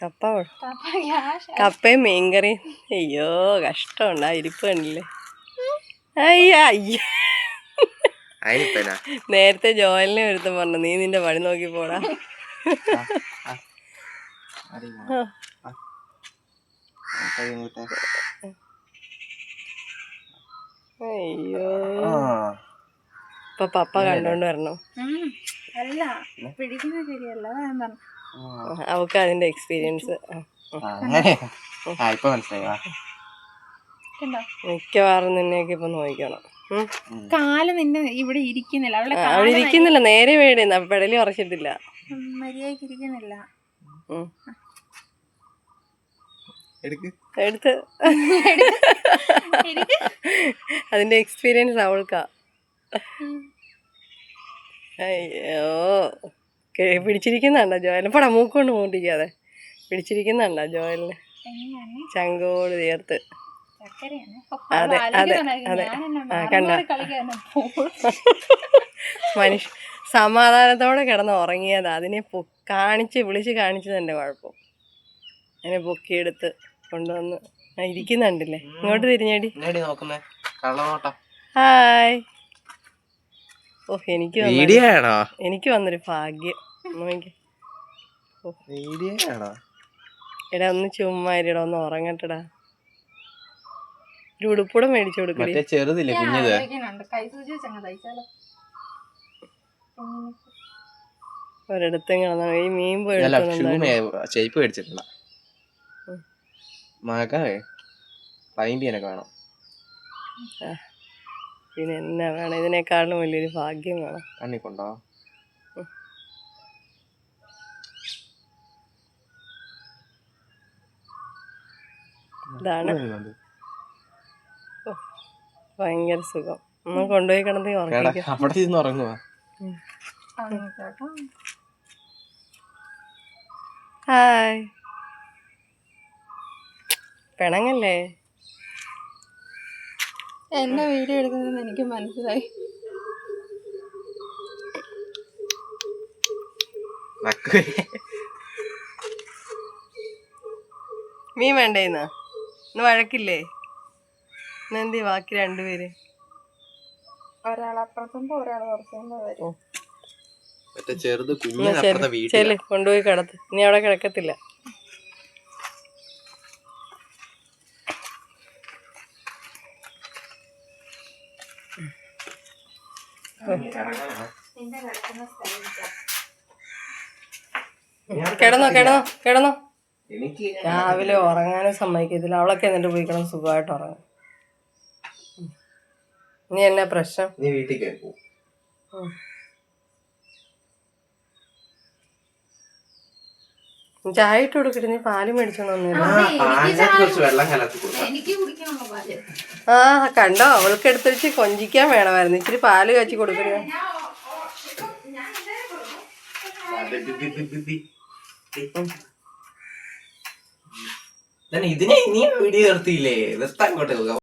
കപ്പ കപ്പയും മീൻകറിയും. അയ്യോ കഷ്ടമുണ്ട് ആ ഇരിപ്പ് കണ്ടില്ലേ. അയ്യ നേരത്തെ ജോയലിനെ ഒരുത്തും പറഞ്ഞു നീ നിന്റെ പണി നോക്കി പോടാ. അയ്യോ ഇപ്പൊ പപ്പ കണ്ടോണ്ട് വരണം. അവക്ക് അതിന്റെ എക്സ്പീരിയൻസ് മിക്കവാറും നിന്നെയൊക്കെ ഇപ്പൊ നോക്കണം. കാല് നിന്നെ ഇവിടെ ഇരിക്കുന്നില്ല. അവിടെ ഇരിക്കുന്നില്ല, നേരെ വീടുന്ന പെടലി ഉറച്ചിട്ടില്ല, മര്യാദക്ക് ഇരിക്കുന്നില്ല. എടുത്ത് അതിന്റെ എക്സ്പീരിയൻസ് അവൾക്കാ. അയ്യോ പിടിച്ചിരിക്കുന്നുണ്ടോ ജോയലിന്? പടാ മൂക്കൊണ്ട് മൂട്ടിക്കാതെ പിടിച്ചിരിക്കുന്നുണ്ടോ ജോയലിന് ചങ്കോട് ചേർത്ത്? അതെ അതെ അതെ കണ്ട മനുഷ്യ സമാധാനത്തോടെ കിടന്ന് ഉറങ്ങിയതാ. അതിനെ വിളിച്ച് കാണിച്ചതെന്റെ കുഴപ്പം. അതിനെ പൊക്കിയെടുത്ത് കൊണ്ടുവന്ന് ഇരിക്കുന്നുണ്ടല്ലേ. ഇങ്ങോട്ട് തിരിഞ്ഞേടി. ഹായ്. ഓ എനിക്ക് വന്നൊരു ഭാഗ്യം. എടാ ഒന്ന് ചുമ്മാ ഇരിടാ, ഒന്ന് ഉറങ്ങട്ടടാ. ഒരു ഉടുപ്പൂടെ മേടിച്ചു കൊടുക്കടി. ചെറുതില്ലേ കുഞ്ഞത്. ഒരിടത്തും കിടന്ന ഈ മീൻ പോയി ചെരുപ്പ് മേടിച്ചിട്ടില്ല. പിന്നെ എന്നാ വേണം, ഇതിനേക്കാളും വലിയൊരു ഭാഗ്യം വേണം. കണ്ണിക്കൊണ്ടോ ഇതാണ് ഭയങ്കര സുഖം. ഒന്ന് കൊണ്ടുപോയി കിടന്ന് ഉറങ്ങുക. ഹായ്. പിണങ്ങല്ലേ? എന്നെ വീഡിയോ എടുക്കുന്നതെന്ന് എനിക്ക് മനസ്സിലായി. മീൻ വേണ്ടേ ഇന്ന് വഴക്കില്ലേ? ഇന്നെന്തി ബാക്കി രണ്ടുപേര്? ഒരാളപ്പുറത്തുമ്പോ ഒരാൾ കുറച്ചുമ്പോ വരും. ചെല് കൊണ്ടുപോയി കിടത്ത്. നീ അവിടെ കിടക്കത്തില്ല. കിടന്നോ കിടന്നോ കിടന്നോ. രാവിലെ ഉറങ്ങാനും സമ്മതിക്കത്തില്ല. അവളൊക്കെ എന്നിട്ട് പോയി കിടന്ന് സുഖമായിട്ട് ഉറങ്ങും. നീ എന്നാ പ്രശ്നം? നീ വീട്ടിൽ കയറി. ചായ ഇട്ട് കൊടുക്കട്ടെ. നീ പാല് മേടിച്ചോണ്ടൊന്നുമില്ല. ആ കണ്ടോ, അവൾക്ക് എടുത്ത് വെച്ച് കൊഞ്ചിക്കാൻ വേണമായിരുന്നു. ഇച്ചിരി പാല് കാച്ചി കൊടുക്കണേ. ഇതിനെ ഇനിയും വീഡിയോ നിർത്തിയില്ലേ? നിർത്താൻ